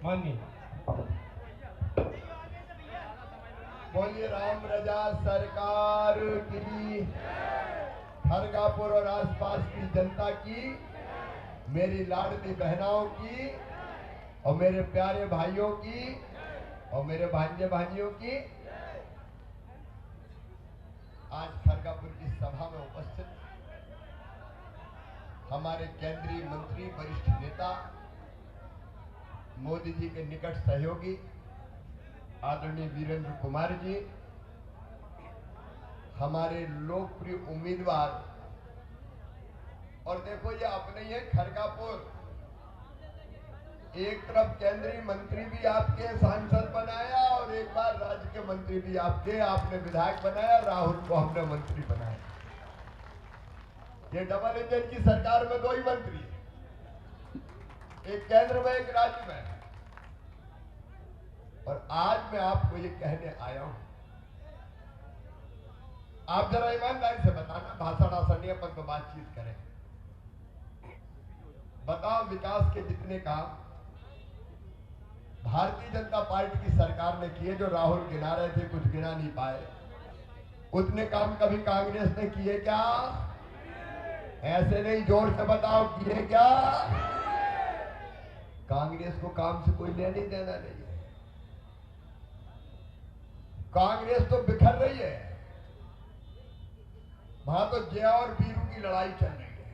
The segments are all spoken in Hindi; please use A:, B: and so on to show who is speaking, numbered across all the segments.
A: माननीय
B: बोलिए राम रजा सरकार की, खरगापुर और आसपास की जनता की, मेरी लाडली बहनाओं की और मेरे प्यारे भाइयों की और मेरे भांजे भांजियों की। आज खरगापुर की सभा में उपस्थित हमारे केंद्रीय मंत्री, वरिष्ठ नेता, मोदी जी के निकट सहयोगी आदरणीय वीरेंद्र कुमार जी, हमारे लोकप्रिय उम्मीदवार, और देखो ये अपने ही है खरगापुर, एक तरफ केंद्रीय मंत्री भी आपके सांसद बनाया और एक बार राज्य के मंत्री भी आपके, आपने विधायक बनाया, राहुल को हमने मंत्री बनाया। ये डबल इंजन की सरकार में दो ही मंत्री है, एक केंद्र में एक राज्य में। और आज मैं आपको ये कहने आया हूं, आप जरा ईमानदारी से बताना, भाषण आसन नहीं, अपन तो बातचीत करें। बताओ विकास के जितने काम भारतीय जनता पार्टी की सरकार ने किए, जो राहुल गिना रहे थे, कुछ गिना नहीं पाए, उतने काम कभी कांग्रेस ने किए क्या? ऐसे नहीं, जोर से बताओ, किए क्या? कांग्रेस को काम से कोई लेने देना नहीं है। कांग्रेस तो बिखर रही है, वहां तो जया और वीरू की लड़ाई चल रही है।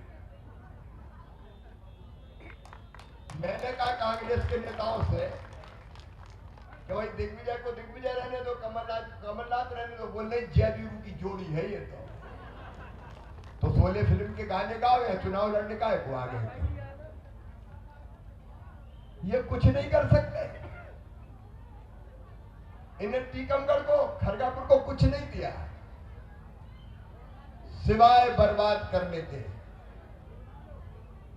B: मैंने कहा कांग्रेस के नेताओं से कि भाई दिग्विजय को दिग्विजय रहने दो, कमलनाथ रहने दो। बोल नहीं, जय वीरू की जोड़ी है ये तो शोले फिल्म के गाने गाओ या चुनाव लड़ने का को आगे। ये कुछ नहीं कर सकते। इन्हें टीकमगढ़ को, खरगापुर को कुछ नहीं दिया सिवाय बर्बाद करने के।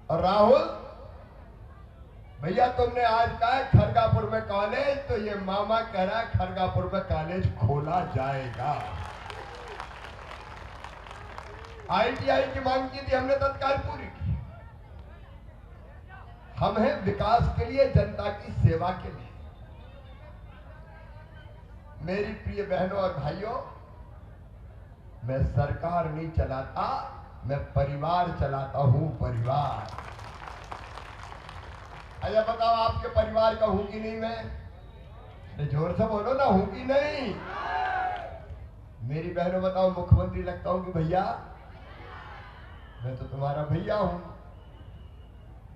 B: और राहुल भैया, तुमने आज कहा है खरगापुर में कॉलेज, तो ये मामा कह रहा है खरगापुर में कॉलेज खोला जाएगा। ITI की मांग की थी, हमने तत्काल पूरी की। हम हैं विकास के लिए, जनता की सेवा के लिए। मेरी प्रिय बहनों और भाइयों, मैं सरकार नहीं चलाता, मैं परिवार चलाता हूं, परिवार। अच्छा बताओ, आपके परिवार का हूं कि नहीं मैं? जोर से बोलो ना, हूं कि नहीं? मेरी बहनों बताओ, मुख्यमंत्री लगता हूं कि भैया? मैं तो तुम्हारा भैया हूं,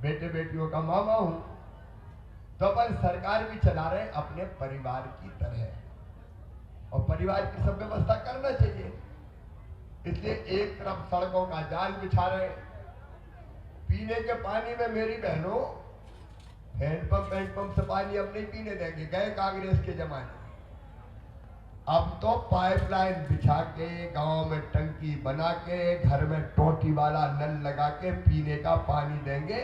B: बेटे बेटियों का मामा हूं। तो अपन सरकार भी चला रहे अपने परिवार की तरह, और परिवार की सब व्यवस्था करना चाहिए। इसलिए एक तरफ सड़कों का जाल बिछा रहे, पीने के पानी में मेरी बहनों हैंडपंप से पानी अब नहीं पीने देंगे, गए कांग्रेस के जमाने। अब तो पाइपलाइन बिछा के, गांव में टंकी बना के, घर में टोटी वाला नल लगा के पीने का पानी देंगे।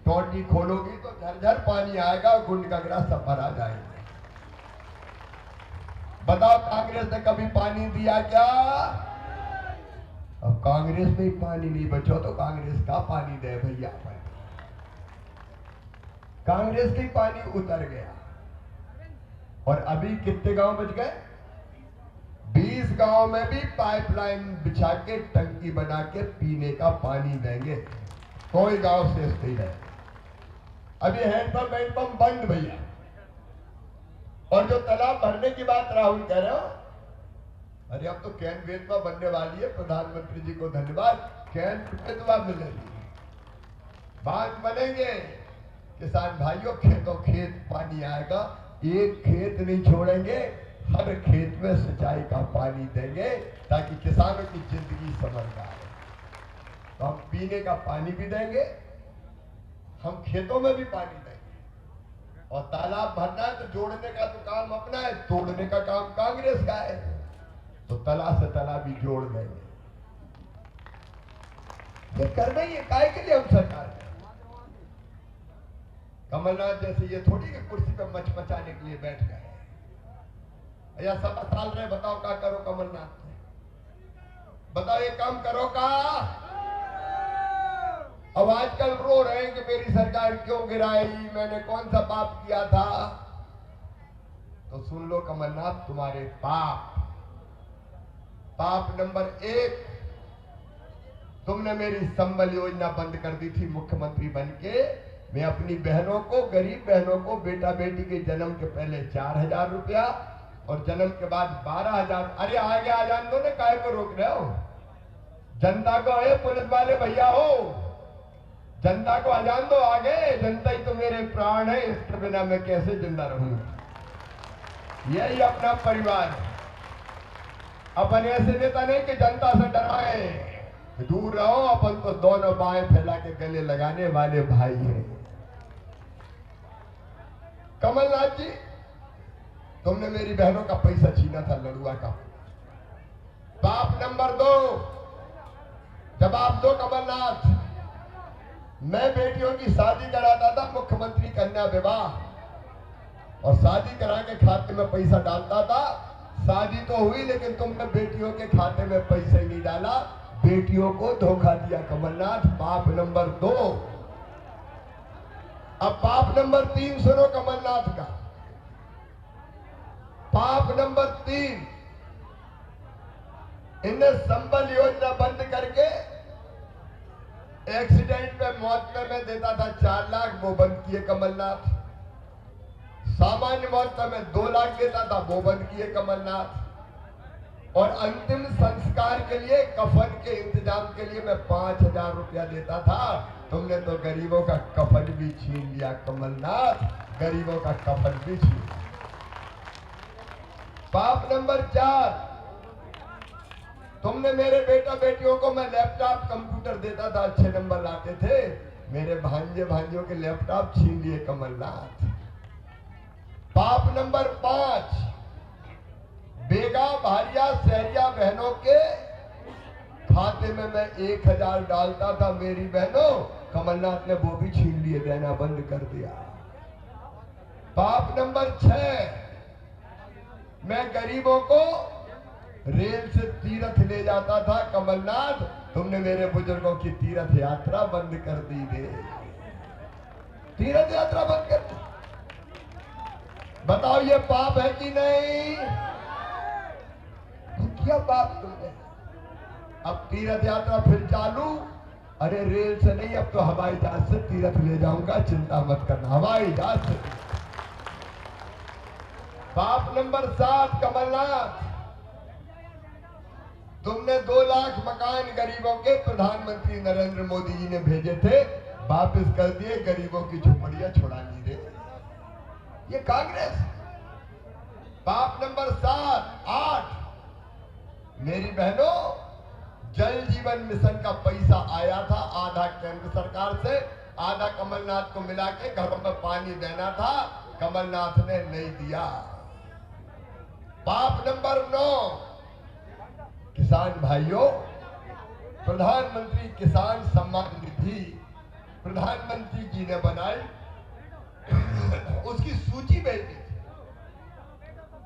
B: टोटी खोलोगी तो झरझर पानी आएगा, गुंड गगरा सब भरा जाएंगे। बताओ कांग्रेस ने कभी पानी दिया क्या? अब कांग्रेस में ही पानी नहीं बचो तो कांग्रेस का पानी दे भैया। कांग्रेस का पानी उतर गया। और अभी कितने गांव बच गए? 20 गांव में भी पाइपलाइन बिछा के, टंकी बना के पीने का पानी देंगे, कोई गांव शेष नहीं रहे। अभी हैंडपंप बंद भैया। और जो तालाब भरने की बात राहुल कह रहे हो, अरे अब तो कैन बेतवा बनने वाली है, प्रधानमंत्री जी को धन्यवाद, कैन बेतवा मिलेगी, बांध बनेंगे। किसान भाइयों, खेतों खेत पानी आएगा, एक खेत नहीं छोड़ेंगे, हर खेत में सिंचाई का पानी देंगे ताकि किसानों की जिंदगी संवर जाए। तो हम पीने का पानी भी देंगे, हम खेतों में भी पानी देंगे। और तालाब भरना है तो जोड़ने का तो काम अपना है, तोड़ने का काम कांग्रेस का है। तो तला से तला भी जोड़ देंगे। ये करना ही है, काय के लिए हम सरकार में। कमलनाथ जैसे ये थोड़ी कि कुर्सी पे मचमचाने के लिए बैठ गए। या 7 साल रहे, बताओ क्या करो कमलनाथ ने? बताओ ये काम करो का? अब आजकल रो रहे हैं कि मेरी सरकार क्यों गिराई, मैंने कौन सा पाप किया था। तो सुन लो कमलनाथ, तुम्हारे पाप नंबर 1, तुमने मेरी संबल योजना बंद कर दी थी मुख्यमंत्री बनके। मैं अपनी बहनों को, गरीब बहनों को, बेटा बेटी के जन्म के पहले 4,000 रुपया और जन्म के बाद 12,000। अरे आगे आ जान दो ने, काहे को रोक रहे हो? जनता को, है पुलिस वाले भैया हो, जनता को आजान दो आगे। जनता ही तो मेरे प्राण है, इसके बिना मैं कैसे जिंदा रहूंगा। यही अपना परिवार है। अपन ऐसे नेता नहीं कि जनता से डराए, दूर रहो। अपन तो दोनों बाएं फैला के गले लगाने वाले भाई हैं। कमलनाथ जी, तुमने मेरी बहनों का पैसा छीना था, लड़ुआ का। पाप नंबर 2, जवाब दो कमलनाथ। मैं बेटियों की शादी कराता था, मुख्यमंत्री कन्या विवाह, और शादी करा के खाते में पैसा डालता था। शादी तो हुई, लेकिन तुमने बेटियों के खाते में पैसे नहीं डाला, बेटियों को धोखा दिया कमलनाथ। पाप नंबर 2। अब पाप नंबर 3 सुनो कमलनाथ का। पाप नंबर 3, इन्हें संबल योजना बंद करके एक्सीडेंट में, मौत में मैं देता था 4 लाख, वो बंद किए कमलनाथ। सामान्य मौत में 2 लाख देता था, वो बंद किए कमलनाथ। और अंतिम संस्कार के लिए, कफन के इंतजाम के लिए मैं 5,000 रुपया देता था। तुमने तो गरीबों का कफन भी छीन लिया कमलनाथ, गरीबों का कफन भी छीन लिया। पाप नंबर 4, तुमने मेरे बेटा बेटियों को, मैं लैपटॉप कंप्यूटर देता था, अच्छे नंबर लाते थे, मेरे भांजे भांजियों के लैपटॉप छीन लिए कमलनाथ। पाप नंबर 5, बेगा, भारिया, सहरिया बहनों के खाते में मैं 1,000 डालता था, मेरी बहनों, कमलनाथ ने वो भी छीन लिए, देना बंद कर दिया। पाप नंबर 6, मैं गरीबों को रेल से तीर्थ ले जाता था कमलनाथ, तुमने मेरे बुजुर्गों की तीर्थ यात्रा बंद कर दी रे। तीर्थ यात्रा बंद कर दी। बताओ ये पाप है कि नहीं? क्या पाप तुमने? अब तीर्थ यात्रा फिर चालू। अरे रेल से नहीं, अब तो हवाई जहाज से तीर्थ ले जाऊंगा, चिंता मत करना, हवाई जहाज से। पाप नंबर 7 कमलनाथ, तुमने 2 लाख मकान गरीबों के प्रधानमंत्री नरेंद्र मोदी जी ने भेजे थे, वापस कर दिए, गरीबों की झोपड़ियां छुड़ा ली रे। ये कांग्रेस। पाप नंबर 8, मेरी बहनों, जल जीवन मिशन का पैसा आया था, आधा केंद्र सरकार से, आधा कमलनाथ को मिला के घरों में पानी देना था, कमलनाथ ने नहीं दिया। पाप नंबर 9, किसान भाइयों, प्रधानमंत्री किसान सम्मान निधि प्रधानमंत्री जी ने बनाई, उसकी सूची भेजी,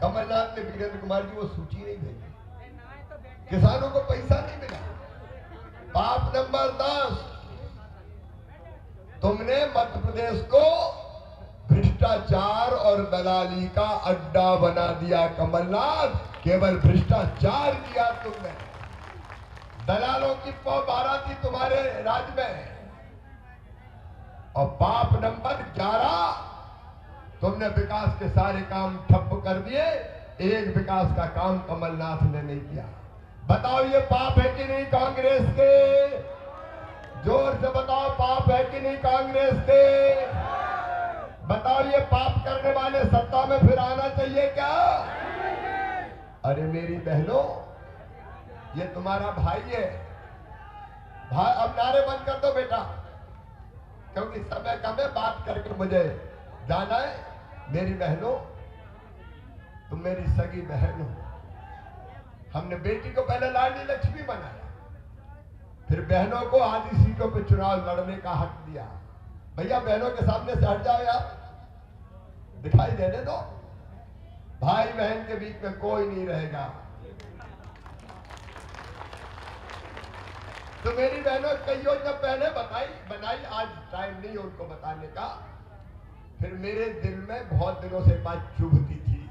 B: कमलनाथ ने, वीरेंद्र कुमार जी वो सूची नहीं भेजी, किसानों को पैसा नहीं मिला। पाप नंबर 10, तुमने मध्य प्रदेश को भ्रष्टाचार और दलाली का अड्डा बना दिया कमलनाथ, केवल भ्रष्टाचार किया तुमने, दलालों की पौबारा थी तुम्हारे राज्य में। और पाप नंबर 11, तुमने विकास के सारे काम ठप्प कर दिए, एक विकास का काम कमलनाथ ने नहीं किया। बताओ ये पाप है कि नहीं कांग्रेस के? जोर से बताओ, पाप है कि नहीं कांग्रेस के? बताओ ये पाप करने वाले सत्ता में फिर आना चाहिए क्या? अरे मेरी बहनों, ये तुम्हारा भाई है। भाई अब नारे बंद कर दो बेटा, क्योंकि समय कम है, बात करके मुझे जाना है। मेरी बहनों, तुम मेरी सगी बहन हो। हमने बेटी को पहले लाडली लक्ष्मी बनाया, फिर बहनों को आधी सीटों पे चुनाव लड़ने का हक दिया। भैया बहनों के सामने से हट जाओ यार, दिखाई देने दो। भाई बहन के बीच में कोई नहीं रहेगा। तो मेरी बहनों कई योजना पहले बनाई, आज टाइम नहीं है उनको बताने का। फिर मेरे दिल में बहुत दिनों से बात चुभती थी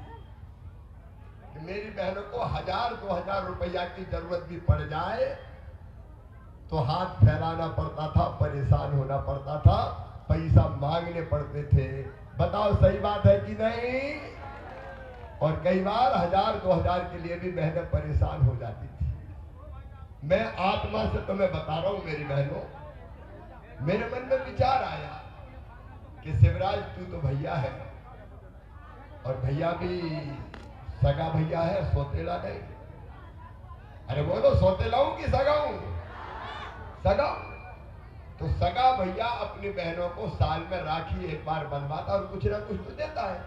B: कि मेरी बहनों को 1000-2000 रुपया की जरूरत भी पड़ जाए तो हाथ फैलाना पड़ता था, परेशान होना पड़ता था, पैसा मांगने पड़ते थे। बताओ सही बात है कि नहीं? और कई बार 1000-2000 के लिए भी बहनें परेशान हो जाती थी। मैं आत्मा से तुम्हें बता रहा हूं मेरी बहनों, मेरे मन में विचार आया कि शिवराज तू तो भैया है और भैया भी सगा भैया है, सौतेला नहीं। अरे बोलो सौतेला हूं कि सगा हूं? सगा। तो सगा भैया अपनी बहनों को साल में राखी एक बार बनवाता और कुछ ना कुछ तो देता है।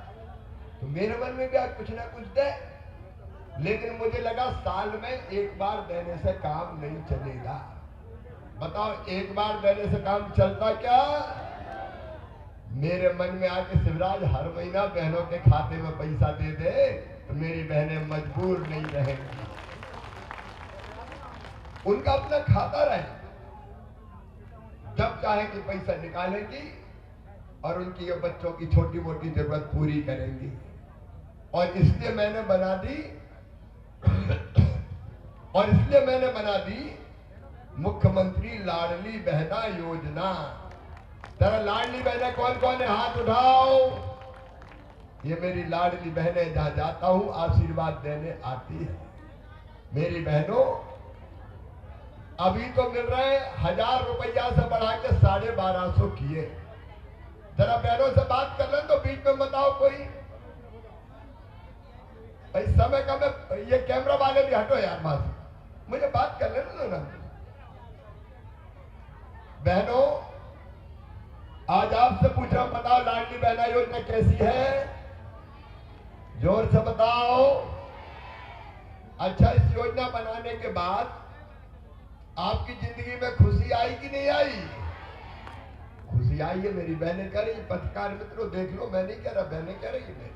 B: तो मेरे मन में भी आज कुछ ना कुछ दे, लेकिन मुझे लगा साल में एक बार देने से काम नहीं चलेगा। बताओ एक बार देने से काम चलता क्या? मेरे मन में आके शिवराज हर महीना बहनों के खाते में पैसा दे दे तो मेरी बहनें मजबूर नहीं रहेंगी, उनका अपना खाता रहे, जब चाहेंगे पैसा निकालेंगी और उनकी ये बच्चों की छोटी मोटी जरूरत पूरी करेंगी। और इसलिए मैंने बना दी मुख्यमंत्री लाडली बहना योजना। तेरा लाडली बहनें कौन कौन है? हाथ उठाओ। ये मेरी लाडली बहनें, जहां जाता हूं आशीर्वाद देने आती है। मेरी बहनों अभी तो मिल रहे 1000 रुपया से बढ़ा के 1250 किए। जरा बहनों से बात कर लें तो बीच में बताओ कोई। भाई समय का मैं, ये कैमरा वाले भी हटो यार, मां मुझे बात कर लेने दो ना। बहनों आज आपसे पूछ रहा हूं, बताओ लाडली बहना योजना कैसी है? जोर से बताओ। अच्छा, इस योजना बनाने के बाद आपकी जिंदगी में खुशी आई कि नहीं आई? खुशी आई है। मेरी बहनें कह रही, पत्रकार मित्रों देख लो, मैं नहीं कह रहा, बहनें कह रही है मेरी।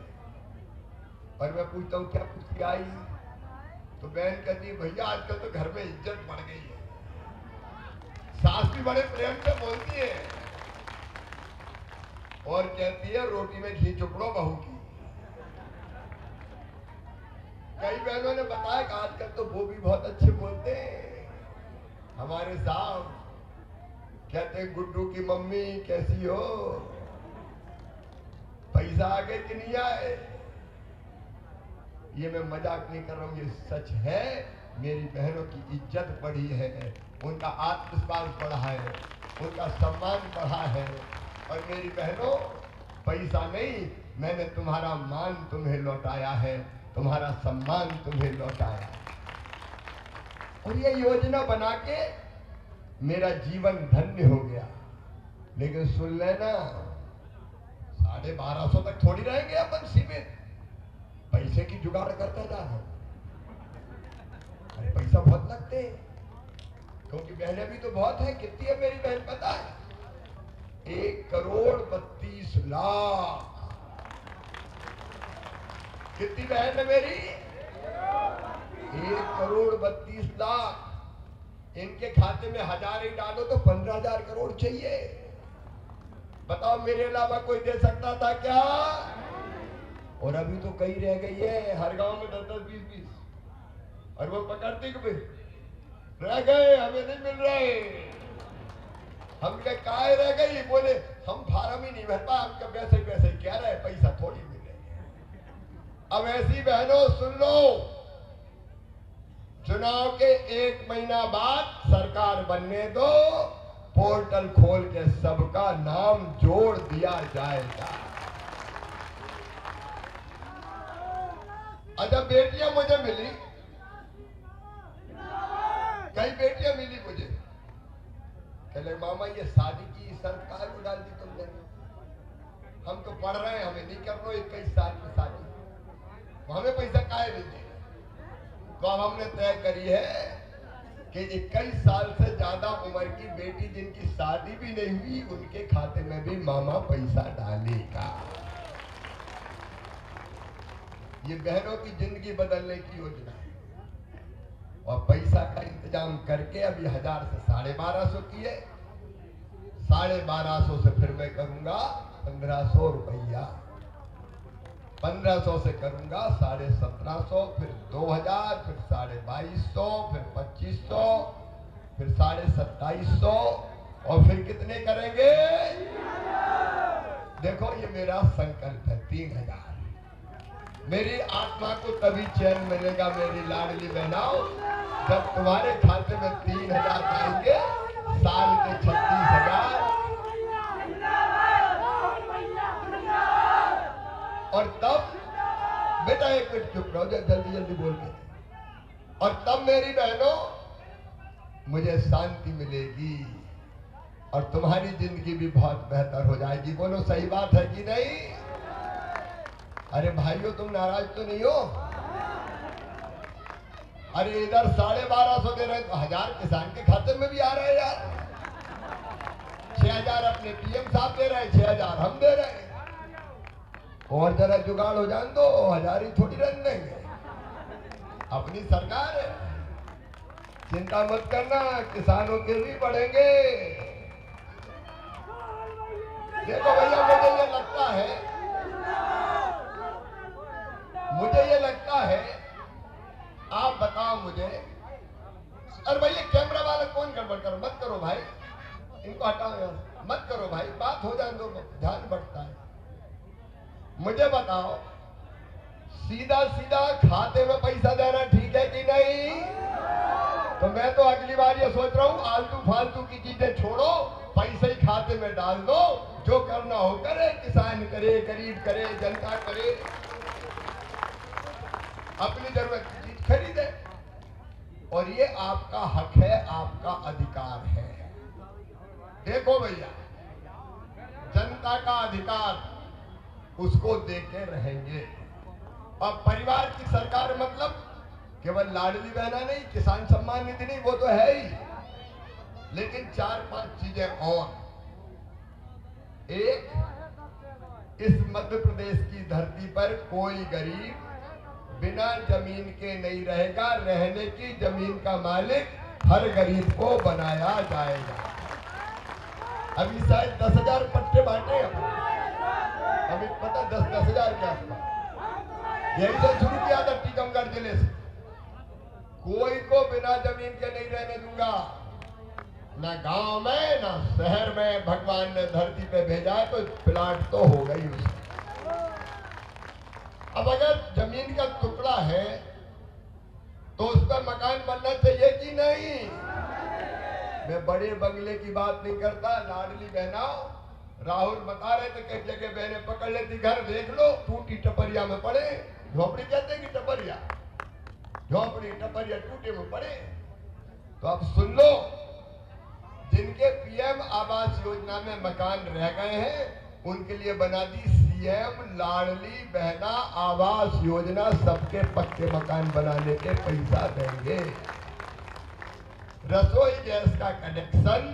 B: और मैं पूछता हूं क्या खुशी आई? तो बहन कहती है भैया आजकल तो घर में इज्जत बढ़ गई है। सास भी बड़े प्रेम से बोलती है और कहती है रोटी में घी चुपड़ो बहू की। कई बहनों ने बताया कि आजकल तो वो भी बहुत अच्छे बोलते हैं। हमारे साहब कहते हैं गुड्डू की मम्मी कैसी हो, पैसा आ गए कि नहीं आए? ये मैं मजाक नहीं कर रहा हूं, ये सच है। मेरी बहनों की इज्जत बढ़ी है, उनका आत्मविश्वास बढ़ा है, उनका सम्मान बढ़ा है। और मेरी बहनों पैसा नहीं, मैंने तुम्हारा मान तुम्हें लौटाया है, तुम्हारा सम्मान तुम्हें लौटाया। और ये योजना बना के मेरा जीवन धन्य हो गया। लेकिन सुन लेना, 1250 तक थोड़ी रहेंगे अपन सीमित। पैसे की जुगाड़ करता जा रहा हूं। अरे पैसा बहुत लगते हैं, क्योंकि बहनें भी तो बहुत है। कितनी है मेरी बहन पता है? 1,32,00,000। कितनी बहन है मेरी? 1,32,00,000। इनके खाते में 1000 ही डालो तो 15,000 करोड़ चाहिए। बताओ मेरे अलावा कोई दे सकता था क्या? और अभी तो कई रह गई है, हर गांव में 10-10, 20-20। और वो पकड़ती कि रह गए, हमें नहीं मिल रहे। हम क्या काय रह गई? बोले हम फार्म ही नहीं भर पाए, हम क्या वैसे वैसे कह रहे, पैसा थोड़ी मिले। अब ऐसी बहनों सुन लो, चुनाव के 1 महीना बाद सरकार बनने दो, पोर्टल खोल के सबका नाम जोड़ दिया जाएगा। अच्छा, बेटियां मुझे मिली, कई बेटियां मिली मुझे, कहले मामा ये शादी की शर्त काहे को डाल दी तुमने? हम तो पढ़ रहे हैं, हमें नहीं कर लो 21 साल की शादी, हमें पैसा काहे नहीं दे? तो अब हमने तय करी है कि 21 साल से ज्यादा उम्र की बेटी जिनकी शादी भी नहीं हुई, उनके खाते में भी मामा पैसा डालेगा। ये बहनों की जिंदगी बदलने की योजना है। और पैसा का इंतजाम करके अभी 1000 से 1250 किए, 1250 से फिर मैं करूंगा 1500 रुपया, 1500 से करूंगा 1750, फिर 2000, फिर 2250, फिर 2500, फिर 2750 और फिर कितने करेंगे? देखो ये मेरा संकल्प है 3000। मेरी आत्मा को तभी चैन मिलेगा मेरी लाडली बहनाओ, जब तुम्हारे खाते में 3000 आएंगे, साल के 36,000। और तब बेटा एक मिनट चुप रहो, जल्दी जल्दी बोल के। और तब मेरी बहनों मुझे शांति मिलेगी और तुम्हारी जिंदगी भी बहुत बेहतर हो जाएगी। बोलो सही बात है कि नहीं? अरे भाइयों तुम नाराज तो नहीं हो? अरे इधर 1250 दे रहे तो 1000 किसान के खाते में भी आ रहे हैं यार, 6000 अपने पीएम साहब दे रहे हैं, 6000 हम दे रहे हैं। और जरा जुगाड़ हो जाए तो 1000 ही थोड़ी रन देंगे, अपनी सरकार है, चिंता मत करना, किसानों के भी बढ़ेंगे। देखो भैया मुझे ये लगता है, आप बताओ मुझे। अरे भैया कैमरा वाला कौन गड़बड़ करो, मत करो भाई, इनको हटाओ यहाँ, मत करो भाई, बात हो जाए तो ध्यान बढ़ता है। मुझे बताओ सीधा सीधा खाते में पैसा देना ठीक है कि नहीं? तो मैं तो अगली बार ये सोच रहा हूँ, आलतू फालतू की चीजें छोड़ो, पैसे ही खाते में डाल दो, जो करना हो करे, किसान करे, गरीब करे, जनता करे, अपनी जरूरत की चीज खरीदे। और ये आपका हक है, आपका अधिकार है। देखो भैया, जनता का अधिकार उसको देके रहेंगे। और परिवार की सरकार मतलब केवल लाडली बहना नहीं, किसान सम्मान निधि नहीं, वो तो है ही, लेकिन 4-5 चीजें और। एक, इस मध्य प्रदेश की धरती पर कोई गरीब बिना जमीन के नहीं रहेगा, रहने की जमीन का मालिक हर गरीब को बनाया जाएगा। अभी शायद 10,000 पट्टे बांटे, अभी पता 10,000 के आसपास, यही से शुरू किया था टीकमगढ़ जिले से। कोई को बिना जमीन के नहीं रहने दूंगा, ना गांव में ना शहर में। भगवान ने धरती पे भेजा है तो प्लाट तो हो गई उसकी। अब अगर जमीन का टुकड़ा है तो उस पर मकान बनना चाहिए कि नहीं? मैं बड़े बंगले की बात नहीं करता, लाडली बहनाओ, राहुल बता रहे थे कई जगह बहने पकड़ लेती, घर देख लो टूटी टपरिया में पड़े, झोपड़ी कहते हैं कि टपरिया, झोपड़ी टपरिया टूटे में पड़े। तो अब सुन लो, जिनके पीएम आवास योजना में मकान रह गए हैं उनके लिए बना दी सीएम लाडली बहना आवास योजना, सबके पक्के मकान बनाने के पैसा देंगे। रसोई गैस का कनेक्शन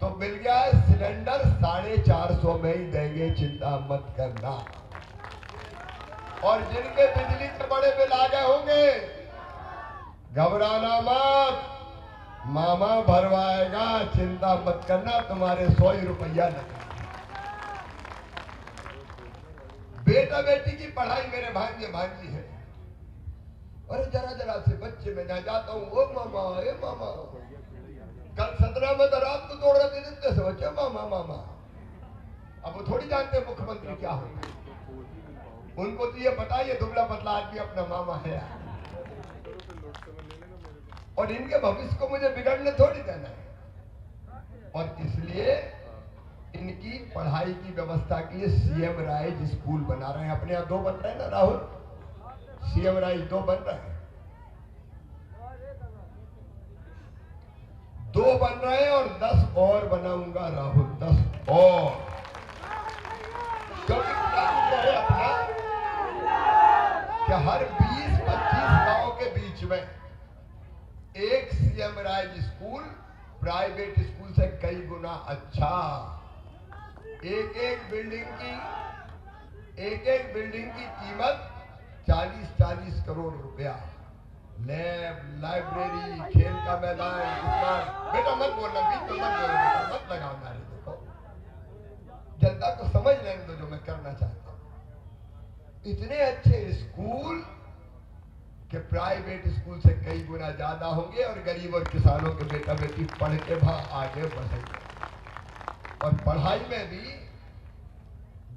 B: तो मिल गया है, सिलेंडर 450 में ही देंगे, चिंता मत करना। और जिनके बिजली के बड़े बिल आ गए होंगे, घबराना मत, मामा भरवाएगा, चिंता मत करना, तुम्हारे 100 रुपया लगा। बेटा बेटी की पढ़ाई मेरे भांजे भांजी है, अरे जरा जरा से बच्चे में जहाँ जाता हूँ, ओ मामा ए मामा, कल 17 में तो रात को दौड़ रहे थे इतने से बच्चे मामा मामा। अब वो थोड़ी जानते मुख्यमंत्री क्या होता है, उनको तो ये पता है ये दुबला पतला आदमी अपना मामा है, और इनके भविष्य को मुझे बिगड़ने थोड़ी देना है। और इसलिए इनकी पढ़ाई की व्यवस्था के लिए सीएम राइज स्कूल बना रहे हैं। अपने यहाँ 2 बन रहे हैं ना राहुल, सीएम राइज 2 बन रहे हैं, 2 बन रहे हैं और 10 और बनाऊंगा राहुल, 10 और। क्योंकि है अपना कि हर 20-25 गांव के बीच में एक CM rise school private school से कई गुना अच्छा। एक एक बिल्डिंग की कीमत 40-40 करोड़ रुपया। लैब, लाइब्रेरी, खेल का मैदान, बेटा मत बोलना, बीच में मत बोलना, बेटा मत लगाओ नारे। देखो जनता को समझ लेने दो जो मैं करना चाहता हूं। इतने अच्छे स्कूल कि प्राइवेट स्कूल से कई गुना ज्यादा होंगे और गरीब और किसानों के बेटा बेटी पढ़ के आगे बढ़ेंगे। और पढ़ाई में भी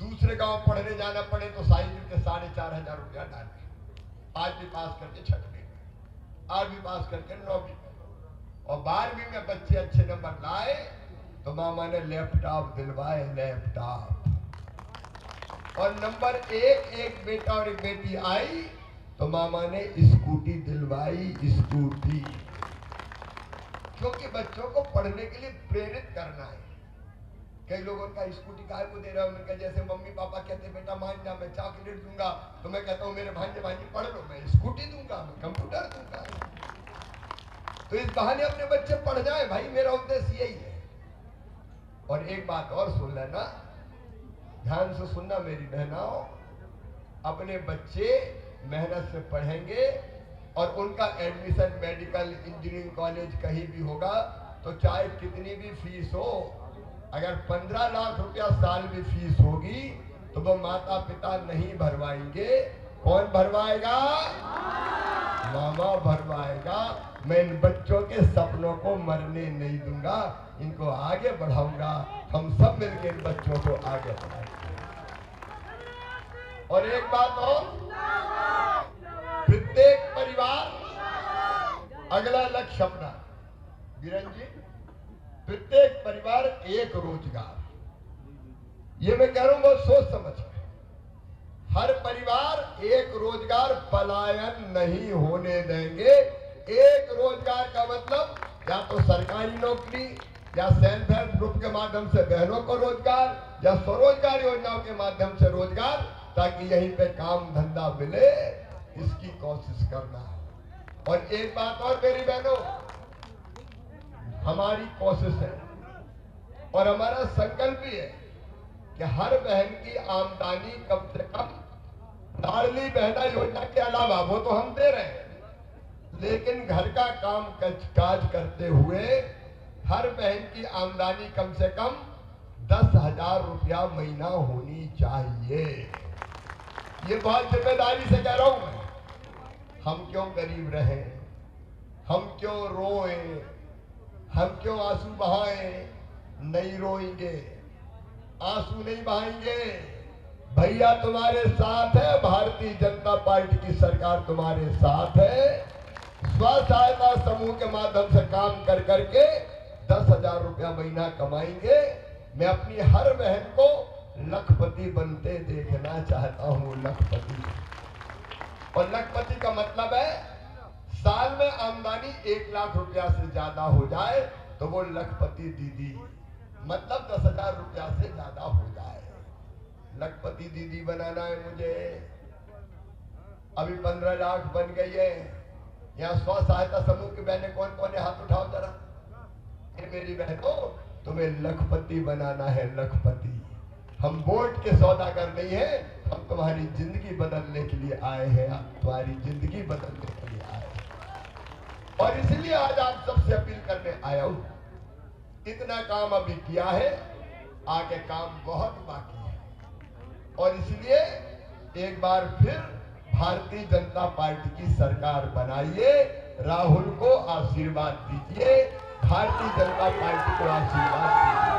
B: दूसरे गांव पढ़ने जाना पड़े तो साइकिल के 4,500 रुपया डाले। 8वीं पास करके 6वीं में, 8वीं पास करके 9वीं में, और 12वीं में बच्चे अच्छे नंबर लाए तो मामा ने लैपटॉप दिलवाए, लैपटॉप। और नंबर 1 एक बेटा और एक बेटी आई तो मामा ने स्कूटी दिलवाई, स्कूटी। क्योंकि बच्चों को पढ़ने के लिए प्रेरित करना है। कई लोगों का स्कूटी काहे को दे रहा हूं, उनका जैसे मम्मी पापा कहते बेटा मान जा, मैं चॉकलेट दूंगा, तो मैं कहता हूं मेरे भांजे भांजी पढ़ लो, मैं स्कूटी दूंगा, मैं कंप्यूटर दूंगा। तो इस बहाने अपने बच्चे पढ़ जाए भाई, मेरा उद्देश्य यही है। और एक बात और सुन लेना, ध्यान से सुनना मेरी बहनाओं, अपने बच्चे मेहनत से पढ़ेंगे और उनका एडमिशन मेडिकल, इंजीनियरिंग कॉलेज कहीं भी होगा तो चाहे कितनी भी फीस हो, अगर 15 लाख रुपया साल में फीस होगी तो वो माता पिता नहीं भरवाएंगे। कौन भरवाएगा? मामा भरवाएगा। मैं इन बच्चों के सपनों को मरने नहीं दूंगा, इनको आगे बढ़ाऊंगा। हम सब मिलकर इन बच्चों को आगे बढ़ाएंगे। और एक बात और, प्रत्येक परिवार अगला लक्ष्य अपना, बीरन जी, प्रत्येक परिवार एक रोजगार। ये मैं कह रहा हूं बहुत सोच समझ के। हर परिवार एक रोजगार, पलायन नहीं होने देंगे। एक रोजगार का मतलब या तो सरकारी नौकरी या सेल्फ हेल्प ग्रुप के माध्यम से बहनों को रोजगार या स्वरोजगार योजनाओं के माध्यम से रोजगार, ताकि यहीं पे काम धंधा मिले, इसकी कोशिश करना है। और एक बात और मेरी बहनों, हमारी कोशिश है और हमारा संकल्प भी है कि हर बहन की आमदनी कम से कम, लाडली बहना योजना के अलावा वो तो हम दे रहे हैं, लेकिन घर का काम काज करते हुए हर बहन की आमदनी कम से कम 10,000 रुपया महीना होनी चाहिए। ये बहुत जिम्मेदारी से कह रहा हूं मैं। हम क्यों गरीब रहे, हम क्यों रोए, हम क्यों आंसू बहाएं? नहीं रोएंगे, आंसू नहीं बहाएंगे। भैया तुम्हारे साथ है, भारतीय जनता पार्टी की सरकार तुम्हारे साथ है। स्व सहायता समूह के माध्यम से काम कर करके 10,000 रुपया महीना कमाएंगे। मैं अपनी हर बहन को लखपति बनते देखना चाहता हूं, लखपति। और लखपति का मतलब है साल में आमदनी 1 लाख रुपया से ज्यादा हो जाए तो वो लखपति दीदी, मतलब 10,000 रुपया से ज्यादा हो जाए। लखपति दीदी बनाना है मुझे। अभी 15 लाख बन गई है। यहाँ स्व सहायता समूह की बहनें कौन कौन है, हाथ उठाओ जरा। मेरी बहनों, तुम्हें लखपति बनाना है, लखपति। हम वोट के सौदागर नहीं है, हम तुम्हारी जिंदगी बदलने के लिए आए हैं, तुम्हारी जिंदगी बदलने के लिए आए हैं। और इसलिए आज आप सबसे अपील करने आया हूं। इतना काम अभी किया है, आगे काम बहुत बाकी है। और इसलिए एक बार फिर भारतीय जनता पार्टी की सरकार बनाइए, राहुल को आशीर्वाद दीजिए, भारतीय जनता पार्टी को आशीर्वाद दीजिए।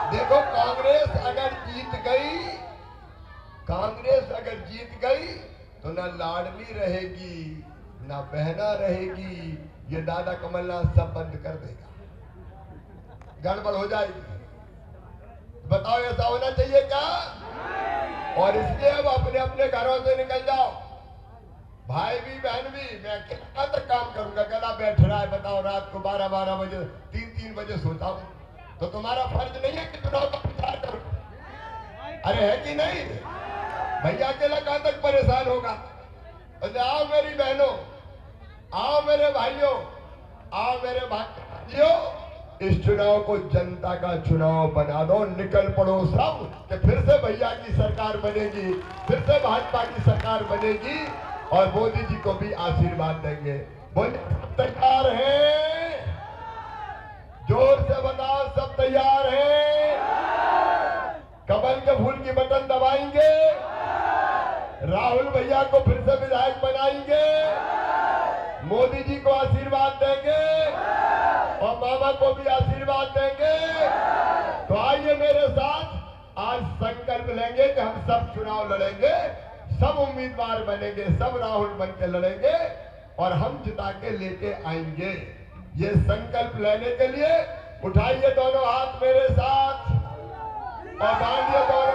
B: देखो कांग्रेस अगर जीत गई तो ना लाडली रहेगी ना बहना रहेगी, ये दादा कमलनाथ सब बंद कर देगा, गड़बड़ हो जाएगी। बताओ ऐसा होना चाहिए क्या? और इसलिए अब अपने अपने घरों से निकल जाओ, भाई भी बहन भी। मैं कितना तक काम करूंगा, गला बैठ रहा है। बताओ रात को 12-12 बजे 3-3 बजे सोता हूं, तो तुम्हारा फर्ज नहीं है कि चुनाव का प्रचार करो? अरे है कि नहीं? भैया अकेला कहां तक परेशान होगा? तो आओ मेरी बहनों, आओ मेरे भाइयों, आओ मेरे भाइयों, इस चुनाव को जनता का चुनाव बना दो। निकल पड़ो सब कि फिर से भैया की सरकार बनेगी, फिर से भाजपा की सरकार बनेगी। और मोदी जी को भी आशीर्वाद देंगे। बोले तैयार हैं? जोर से बताओ, सब तैयार हैं? कमल के फूल की बटन दबाएंगे? राहुल भैया को फिर से विधायक बनाएंगे? मोदी जी को आशीर्वाद देंगे और मामा को भी आशीर्वाद देंगे। तो आइए मेरे साथ आज संकल्प लेंगे कि हम सब चुनाव लड़ेंगे, सब उम्मीदवार बनेंगे, सब राहुल बन के लड़ेंगे और हम जिता के लेके आएंगे। ये संकल्प लेने के लिए उठाइए दोनों हाथ मेरे साथ और डालिए दोनों